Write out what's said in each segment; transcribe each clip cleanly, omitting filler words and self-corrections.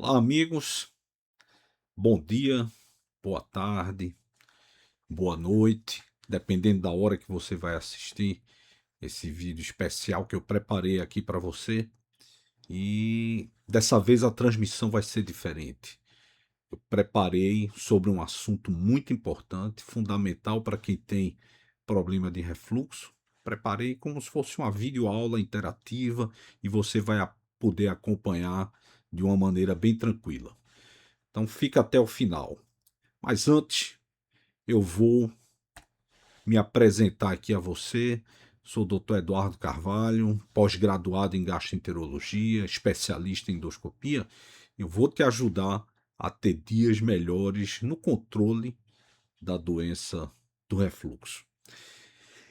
Olá, amigos. Bom dia, boa tarde, boa noite, dependendo da hora que você vai assistir esse vídeo especial que eu preparei aqui para você. E dessa vez a transmissão vai ser diferente. Eu preparei sobre um assunto muito importante, fundamental para quem tem problema de refluxo. Preparei como se fosse uma videoaula interativa e você vai poder acompanhar de uma maneira bem tranquila. Então fica até o final. Mas antes, eu vou me apresentar aqui a você. Sou o Dr. Eduardo Carvalho, pós-graduado em gastroenterologia, especialista em endoscopia. Eu vou te ajudar a ter dias melhores no controle da doença do refluxo.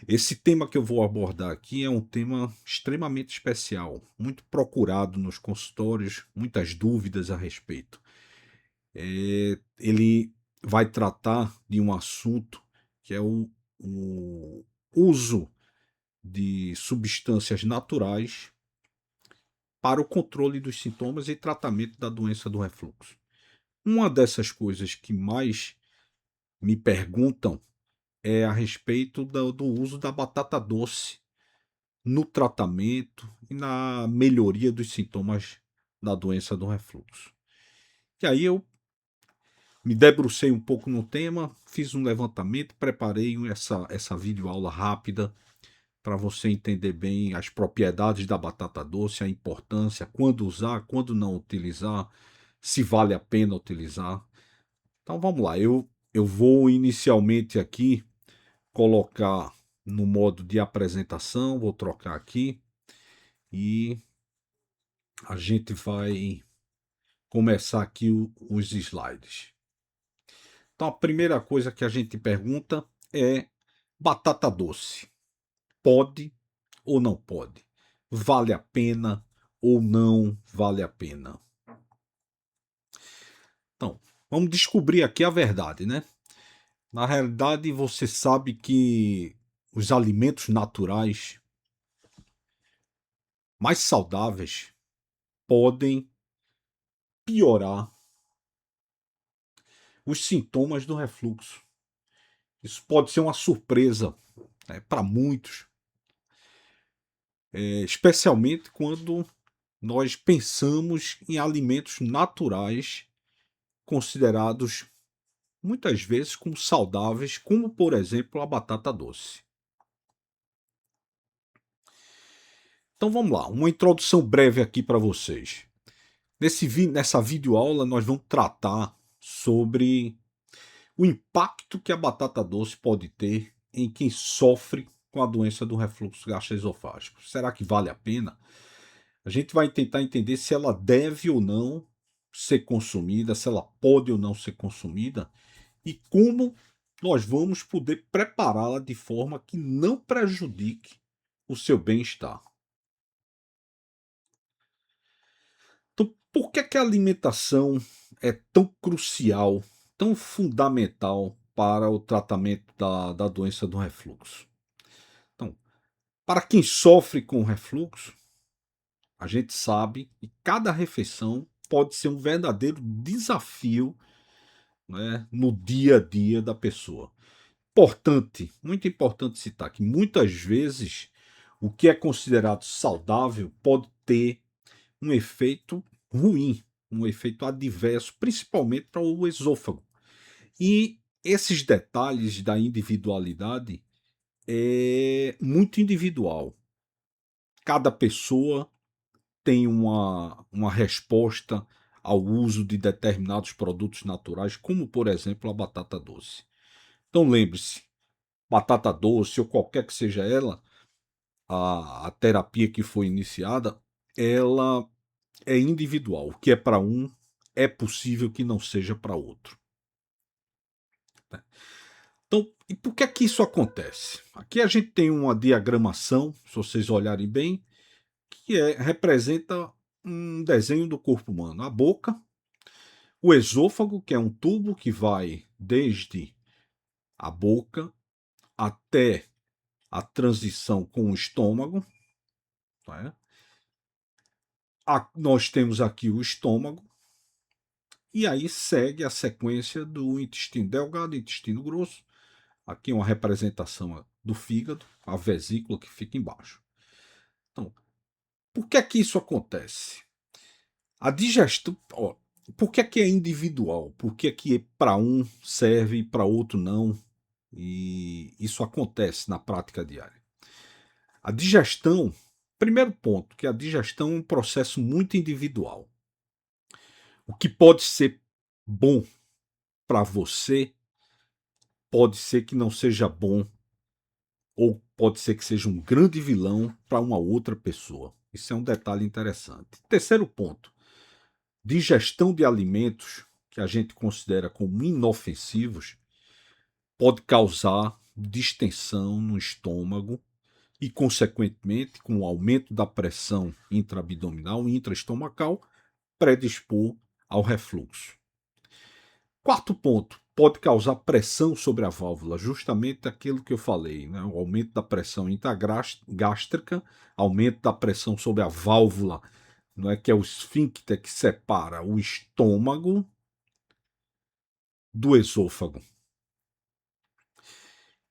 Esse tema que eu vou abordar aqui é um tema extremamente especial, muito procurado nos consultórios, muitas dúvidas a respeito. Ele vai tratar de um assunto que é o uso de substâncias naturais para o controle dos sintomas e tratamento da doença do refluxo. Uma dessas coisas que mais me perguntam é a respeito do uso da batata doce no tratamento e na melhoria dos sintomas da doença do refluxo. E aí eu me debrucei um pouco no tema, fiz um levantamento, preparei essa videoaula rápida para você entender bem as propriedades da batata doce, a importância, quando usar, quando não utilizar, se vale a pena utilizar. Então vamos lá, eu vou inicialmente aqui colocar no modo de apresentação, vou trocar aqui e a gente vai começar aqui os slides. Então a primeira coisa que a gente pergunta é: batata doce, pode ou não pode? Vale a pena ou não vale a pena? Então, vamos descobrir aqui a verdade, né? Na realidade, você sabe que os alimentos naturais mais saudáveis podem piorar os sintomas do refluxo. Isso pode ser uma surpresa, né, para muitos, especialmente quando nós pensamos em alimentos naturais considerados muitas vezes como saudáveis, como por exemplo a batata doce. Então vamos lá, uma introdução breve aqui para vocês. Nessa videoaula nós vamos tratar sobre o impacto que a batata doce pode ter em quem sofre com a doença do refluxo gastroesofágico. Será que vale a pena? A gente vai tentar entender se ela deve ou não ser consumida, se ela pode ou não ser consumida e como nós vamos poder prepará-la de forma que não prejudique o seu bem-estar. Então, por que a alimentação é tão crucial, tão fundamental para o tratamento da doença do refluxo? Então, para quem sofre com refluxo, a gente sabe que cada refeição pode ser um verdadeiro desafio, né, no dia a dia da pessoa. Importante, muito importante citar que muitas vezes o que é considerado saudável pode ter um efeito ruim, um efeito adverso, principalmente para o esôfago. E esses detalhes da individualidade é muito individual. Cada pessoa tem uma resposta ao uso de determinados produtos naturais, como por exemplo a batata doce. Então lembre-se, batata doce ou qualquer que seja ela, a terapia que foi iniciada, ela é individual. O que é para um é possível que não seja para outro. Né? Então, e por que isso acontece? Aqui a gente tem uma diagramação, se vocês olharem bem, que representa um desenho do corpo humano. A boca, o esôfago, que é um tubo que vai desde a boca até a transição com o estômago. Né? Nós temos aqui o estômago, e aí segue a sequência do intestino delgado e intestino grosso. Aqui uma representação do fígado, a vesícula que fica embaixo. Então, por que é que isso acontece? A digestão, ó, por que é que é individual? Por que é que para um serve e para outro não? E isso acontece na prática diária. A digestão, primeiro ponto, que a digestão é um processo muito individual. O que pode ser bom para você pode ser que não seja bom ou pode ser que seja um grande vilão para uma outra pessoa. Isso é um detalhe interessante. Terceiro ponto, digestão de alimentos que a gente considera como inofensivos pode causar distensão no estômago e, consequentemente, com o aumento da pressão intraabdominal e intraestomacal, predispor ao refluxo. Quarto ponto, pode causar pressão sobre a válvula, justamente aquilo que eu falei, né? O aumento da pressão intragástrica, aumento da pressão sobre a válvula, não é, que é o esfíncter que separa o estômago do esôfago.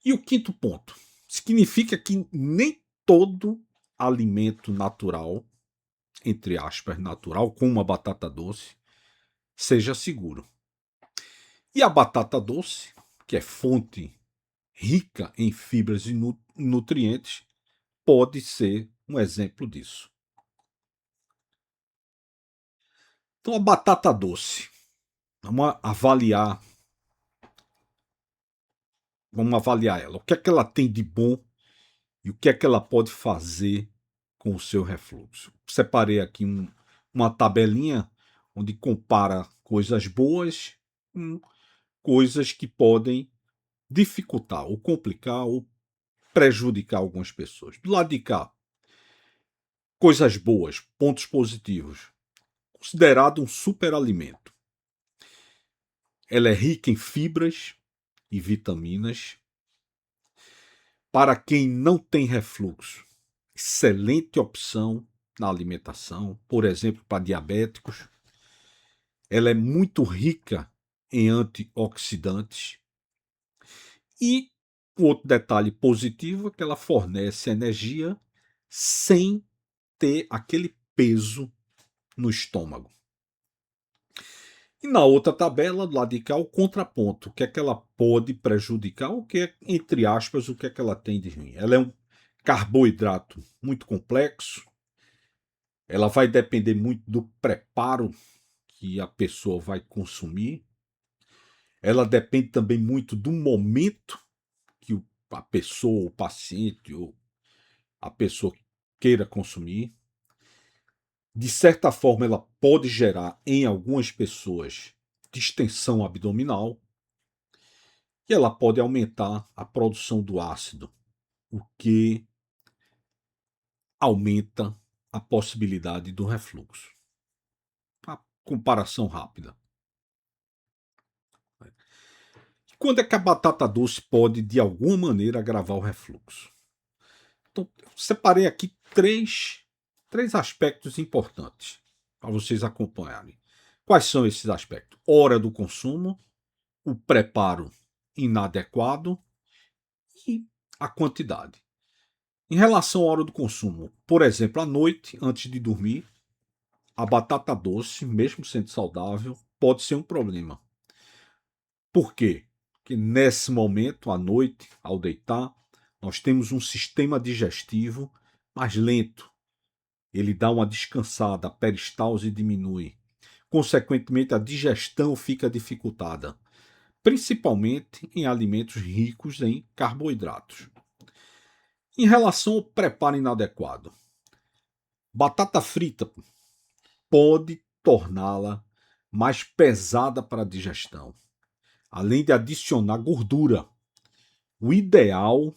E o quinto ponto, significa que nem todo alimento natural, entre aspas, natural, como a batata doce, seja seguro. E a batata doce, que é fonte rica em fibras e nutrientes, pode ser um exemplo disso. Então, a batata doce, vamos avaliar ela. O que é que ela tem de bom e o que é que ela pode fazer com o seu refluxo. Separei aqui uma tabelinha onde compara coisas boas com coisas que podem dificultar ou complicar ou prejudicar algumas pessoas. Do lado de cá, coisas boas, pontos positivos. Considerado um superalimento. Ela é rica em fibras e vitaminas. Para quem não tem refluxo, excelente opção na alimentação, por exemplo, para diabéticos. Ela é muito rica em antioxidantes. E o outro detalhe positivo é que ela fornece energia sem ter aquele peso no estômago. E na outra tabela, do lado de cá, o contraponto. O que é que ela pode prejudicar? O que é, entre aspas, o que é que ela tem de ruim? Ela é um carboidrato muito complexo. Ela vai depender muito do preparo que a pessoa vai consumir. Ela depende também muito do momento que a pessoa, o paciente ou a pessoa queira consumir. De certa forma, ela pode gerar em algumas pessoas distensão abdominal e ela pode aumentar a produção do ácido, o que aumenta a possibilidade do refluxo. Uma comparação rápida. Quando é que a batata doce pode, de alguma maneira, agravar o refluxo? Então, eu separei aqui três aspectos importantes para vocês acompanharem. Quais são esses aspectos? Hora do consumo, o preparo inadequado e a quantidade. Em relação à hora do consumo, por exemplo, à noite, antes de dormir, a batata doce, mesmo sendo saudável, pode ser um problema. Por quê? Porque nesse momento, à noite, ao deitar, nós temos um sistema digestivo mais lento. Ele dá uma descansada, a peristalse diminui. Consequentemente, a digestão fica dificultada, principalmente em alimentos ricos em carboidratos. Em relação ao preparo inadequado, batata frita pode torná-la mais pesada para a digestão, além de adicionar gordura. O ideal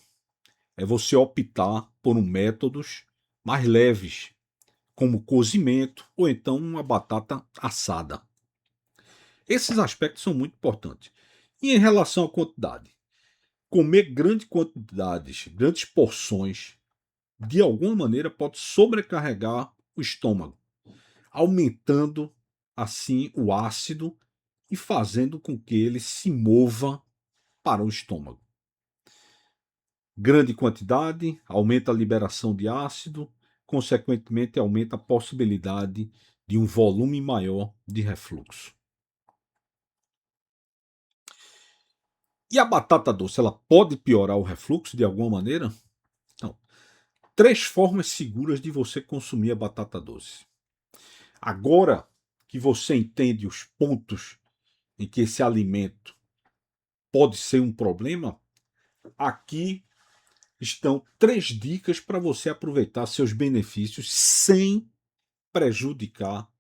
é você optar por métodos mais leves, como cozimento ou então uma batata assada. Esses aspectos são muito importantes. E em relação à quantidade, comer grandes quantidades, grandes porções, de alguma maneira pode sobrecarregar o estômago, aumentando assim o ácido e fazendo com que ele se mova para o estômago. Grande quantidade aumenta a liberação de ácido, consequentemente aumenta a possibilidade de um volume maior de refluxo. E a batata doce, ela pode piorar o refluxo de alguma maneira? Então, 3 formas seguras de você consumir a batata doce. Agora que você entende os pontos em que esse alimento pode ser um problema, aqui estão 3 dicas para você aproveitar seus benefícios sem prejudicar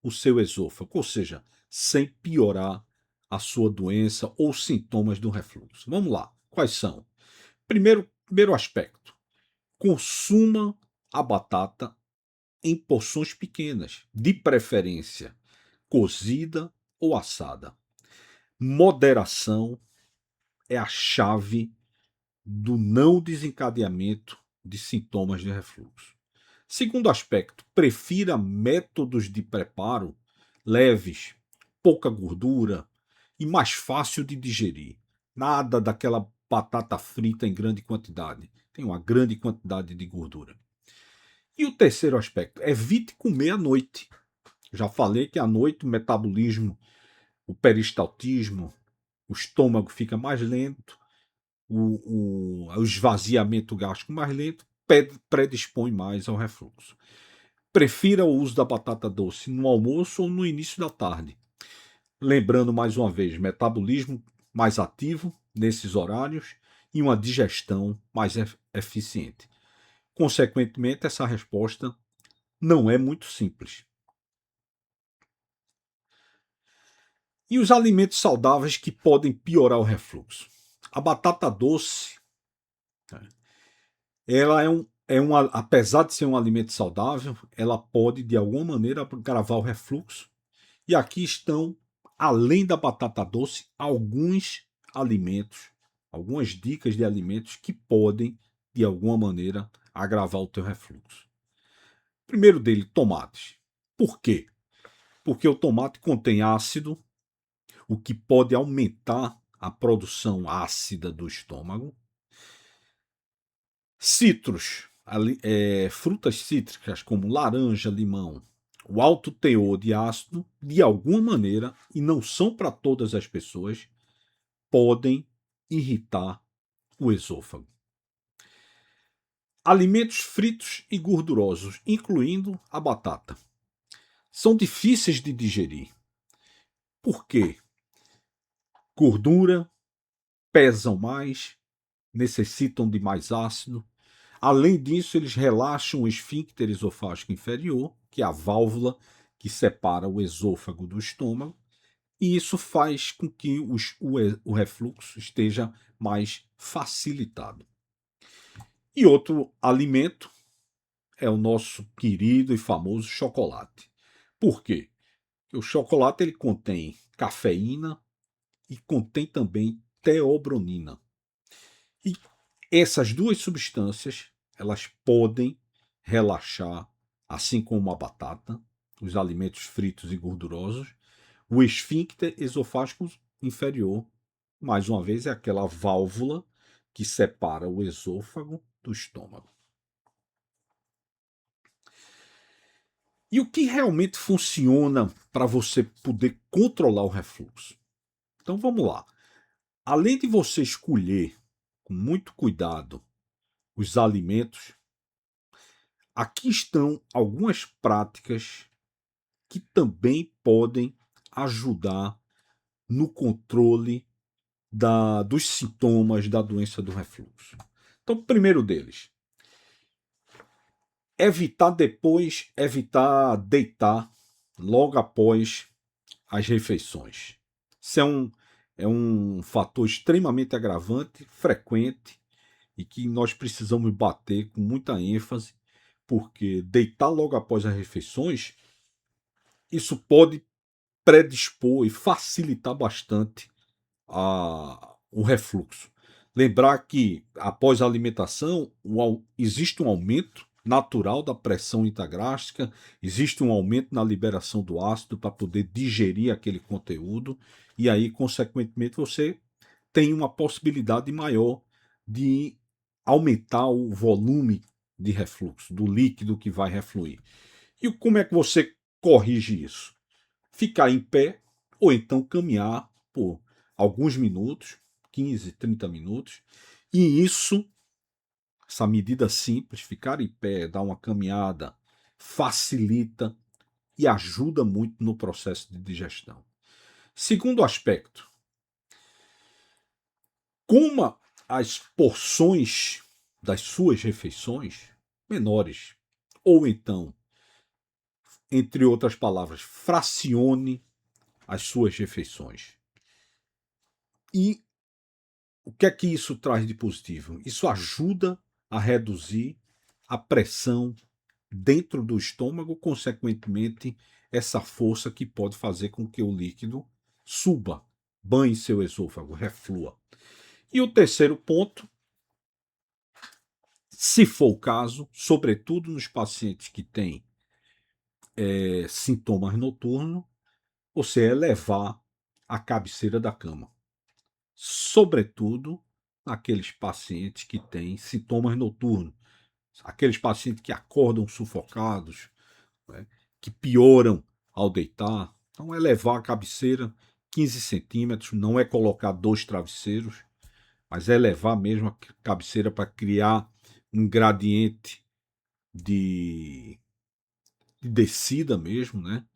o seu esôfago, ou seja, sem piorar a sua doença ou sintomas do refluxo. Vamos lá, quais são? Primeiro aspecto, consuma a batata em porções pequenas, de preferência cozida ou assada. Moderação é a chave do não desencadeamento de sintomas de refluxo. Segundo aspecto, prefira métodos de preparo leves, pouca gordura e mais fácil de digerir. Nada daquela batata frita em grande quantidade. Tem uma grande quantidade de gordura. E o terceiro aspecto, evite comer à noite. Já falei que à noite o metabolismo, o peristaltismo, o estômago fica mais lento, o esvaziamento gástrico mais lento, predispõe mais ao refluxo. Prefira o uso da batata doce no almoço ou no início da tarde. Lembrando mais uma vez, metabolismo mais ativo nesses horários e uma digestão mais eficiente. Consequentemente, essa resposta não é muito simples. E os alimentos saudáveis que podem piorar o refluxo? A batata doce, ela apesar de ser um alimento saudável, ela pode de alguma maneira agravar o refluxo. E aqui estão, além da batata doce, alguns alimentos, algumas dicas de alimentos que podem de alguma maneira agravar o teu refluxo. Primeiro dele, tomates. Por quê? Porque o tomate contém ácido, o que pode aumentar a produção ácida do estômago. Citros, frutas cítricas como laranja, limão, o alto teor de ácido, de alguma maneira, e não são para todas as pessoas, podem irritar o esôfago. Alimentos fritos e gordurosos, incluindo a batata, são difíceis de digerir. Por quê? Gordura, pesam mais, necessitam de mais ácido. Além disso, eles relaxam o esfíncter esofágico inferior, que é a válvula que separa o esôfago do estômago, e isso faz com que o refluxo esteja mais facilitado. E outro alimento é o nosso querido e famoso chocolate. Por quê? Porque o chocolate ele contém cafeína e contém também teobronina. E essas duas substâncias, elas podem relaxar, assim como a batata, os alimentos fritos e gordurosos, o esfíncter esofágico inferior, mais uma vez, é aquela válvula que separa o esôfago do estômago. E o que realmente funciona para você poder controlar o refluxo? Então vamos lá. Além de você escolher com muito cuidado os alimentos, aqui estão algumas práticas que também podem ajudar no controle dos sintomas da doença do refluxo. Então, o primeiro deles, evitar deitar logo após as refeições. Isso é um fator extremamente agravante, frequente, e que nós precisamos bater com muita ênfase, porque deitar logo após as refeições, isso pode predispor e facilitar bastante o refluxo. Lembrar que após a alimentação existe um aumento natural da pressão intragástrica, existe um aumento na liberação do ácido para poder digerir aquele conteúdo, e aí, consequentemente, você tem uma possibilidade maior de aumentar o volume de refluxo, do líquido que vai refluir. E como é que você corrige isso? Ficar em pé ou então caminhar por alguns minutos, 15, 30 minutos, e essa medida simples, ficar em pé, dar uma caminhada, facilita e ajuda muito no processo de digestão. Segundo aspecto, coma as porções das suas refeições menores, ou então, entre outras palavras, fracione as suas refeições. E o que é que isso traz de positivo? Isso ajuda a reduzir a pressão dentro do estômago, consequentemente, essa força que pode fazer com que o líquido suba, banhe seu esôfago, reflua. E o terceiro ponto, se for o caso, sobretudo nos pacientes que têm sintomas noturnos, você elevar a cabeceira da cama. Sobretudo naqueles pacientes que têm sintomas noturnos, aqueles pacientes que acordam sufocados, né, que pioram ao deitar. Então, elevar a cabeceira 15 centímetros, não é colocar dois travesseiros, mas é elevar mesmo a cabeceira para criar um gradiente de, de descida mesmo, né?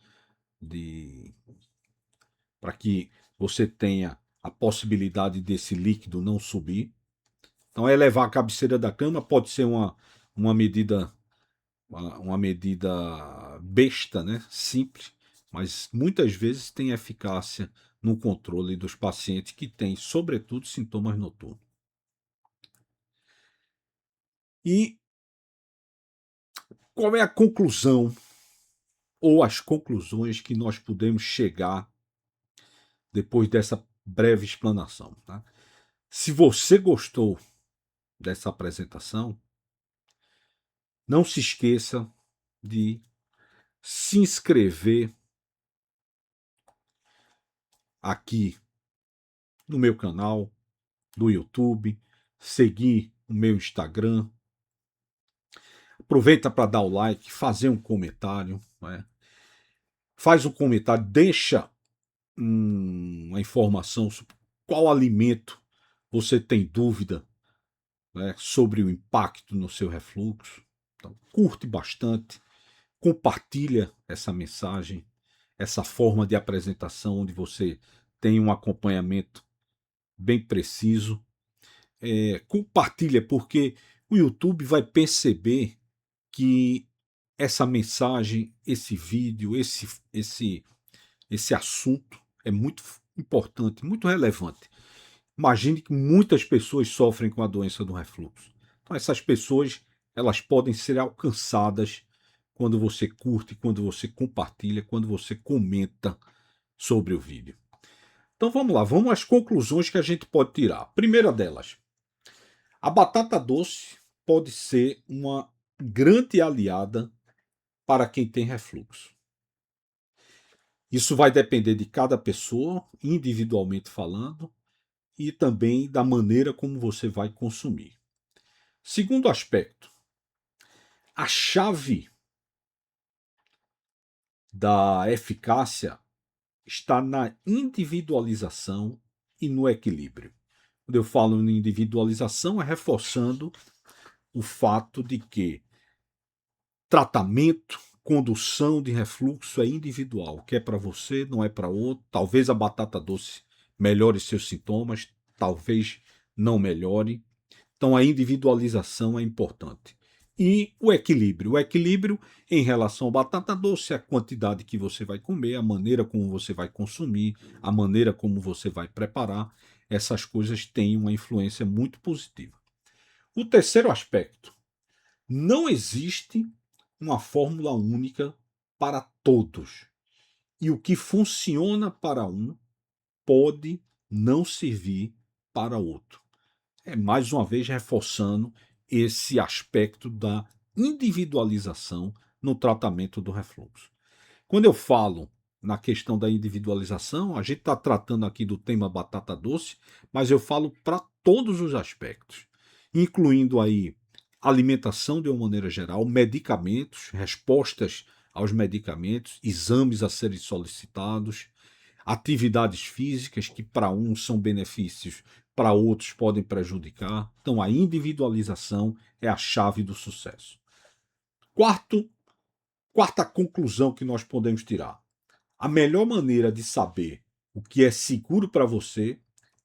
Para que você tenha a possibilidade desse líquido não subir. Então, elevar a cabeceira da cama pode ser uma medida uma medida besta, né? Simples, mas muitas vezes tem eficácia no controle dos pacientes que têm, sobretudo, sintomas noturnos. E qual é a conclusão ou as conclusões que nós podemos chegar depois dessa breve explanação? Tá? Se você gostou dessa apresentação, não se esqueça de se inscrever aqui no meu canal do YouTube, seguir o meu Instagram. Aproveita para dar o like, fazer um comentário. Né? Faz um comentário, deixa uma informação sobre qual alimento você tem dúvida, né, sobre o impacto no seu refluxo. Então, curte bastante, compartilha essa mensagem, essa forma de apresentação onde você tem um acompanhamento bem preciso. Compartilha, porque o YouTube vai perceber que essa mensagem, esse vídeo, esse assunto é muito importante, muito relevante. Imagine que muitas pessoas sofrem com a doença do refluxo. Então essas pessoas, elas podem ser alcançadas quando você curte, quando você compartilha, quando você comenta sobre o vídeo. Então vamos lá, vamos às conclusões que a gente pode tirar. Primeira delas, a batata doce pode ser uma grande aliada para quem tem refluxo. Isso vai depender de cada pessoa, individualmente falando, e também da maneira como você vai consumir. Segundo aspecto, a chave da eficácia está na individualização e no equilíbrio. Quando eu falo em individualização, é reforçando o fato de que tratamento, condução de refluxo é individual. O que é para você não é para outro. Talvez a batata doce melhore seus sintomas, talvez não melhore. Então a individualização é importante. E o equilíbrio. O equilíbrio em relação à batata doce é a quantidade que você vai comer, a maneira como você vai consumir, a maneira como você vai preparar. Essas coisas têm uma influência muito positiva. O terceiro aspecto. Não existe uma fórmula única para todos. E o que funciona para um pode não servir para outro. É mais uma vez reforçando esse aspecto da individualização no tratamento do refluxo. Quando eu falo na questão da individualização, a gente está tratando aqui do tema batata doce, mas eu falo para todos os aspectos, incluindo aí alimentação de uma maneira geral, medicamentos, respostas aos medicamentos, exames a serem solicitados, atividades físicas que para uns são benefícios, para outros podem prejudicar. Então a individualização é a chave do sucesso. Quarta conclusão que nós podemos tirar. A melhor maneira de saber o que é seguro para você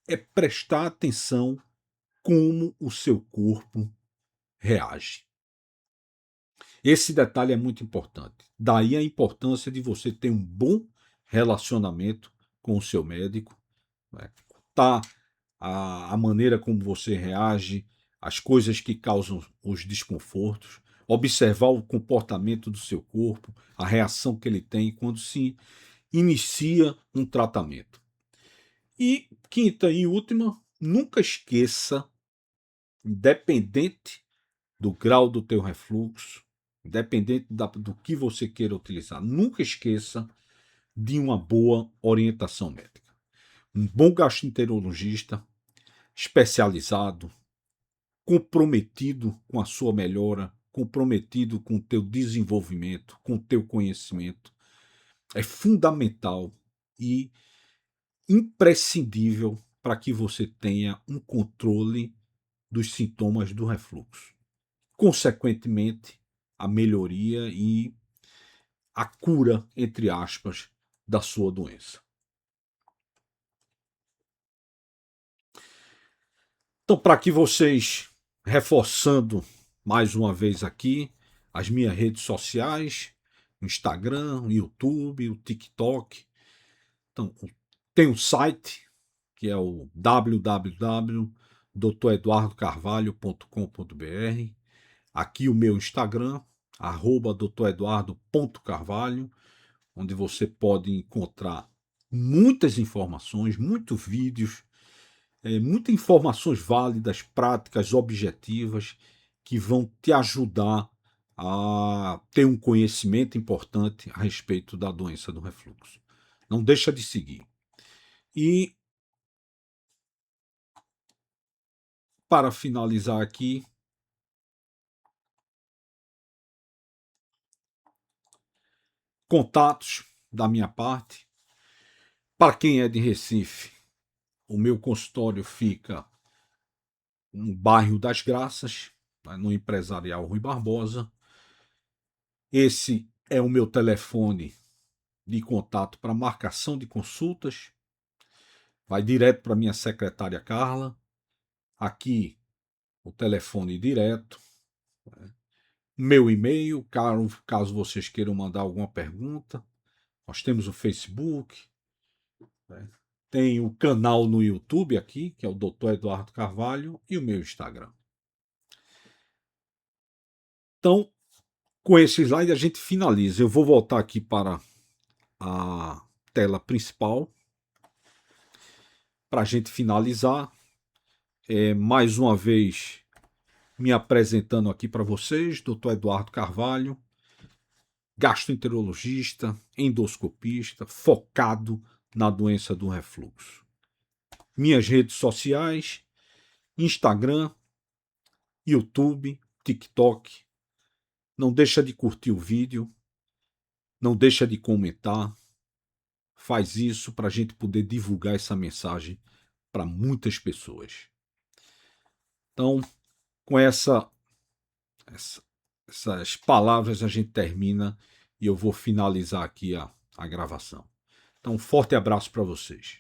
é prestar atenção como o seu corpo reage. Esse detalhe é muito importante. Daí a importância de você ter um bom relacionamento com o seu médico, né? Tá a maneira como você reage, as coisas que causam os desconfortos, observar o comportamento do seu corpo, a reação que ele tem quando se inicia um tratamento. E quinta e última, nunca esqueça, independente do grau do teu refluxo, independente do que você queira utilizar, nunca esqueça de uma boa orientação médica. Um bom gastroenterologista especializado, comprometido com a sua melhora, comprometido com o teu desenvolvimento, com o teu conhecimento, é fundamental e imprescindível para que você tenha um controle dos sintomas do refluxo. Consequentemente, a melhoria e a cura, entre aspas, da sua doença. Então, para que vocês, reforçando mais uma vez aqui, as minhas redes sociais, o Instagram, o YouTube, o TikTok. Então, tem um site, que é o www.doutoreduardocarvalho.com.br. Aqui o meu Instagram, @doutoreduardo.carvalho, onde você pode encontrar muitas informações, muitos vídeos, muitas informações válidas, práticas, objetivas, que vão te ajudar a ter um conhecimento importante a respeito da doença do refluxo. Não deixa de seguir. E, para finalizar aqui, contatos da minha parte. Para quem é de Recife, o meu consultório fica no bairro das Graças, no Empresarial Rui Barbosa. Esse é o meu telefone de contato para marcação de consultas. Vai direto para minha secretária Carla. Aqui o telefone direto. Meu e-mail, caso vocês queiram mandar alguma pergunta. Nós temos o Facebook. Tem o canal no YouTube aqui, que é o Dr. Eduardo Carvalho, e o meu Instagram. Então, com esse slide a gente finaliza. Eu vou voltar aqui para a tela principal para a gente finalizar. Mais uma vez me apresentando aqui para vocês, Dr. Eduardo Carvalho, gastroenterologista, endoscopista, focado na doença do refluxo. Minhas redes sociais, Instagram, YouTube, TikTok. Não deixa de curtir o vídeo, não deixa de comentar. Faz isso para a gente poder divulgar essa mensagem para muitas pessoas. Então, com essas palavras a gente termina e eu vou finalizar aqui a gravação. Então, um forte abraço para vocês.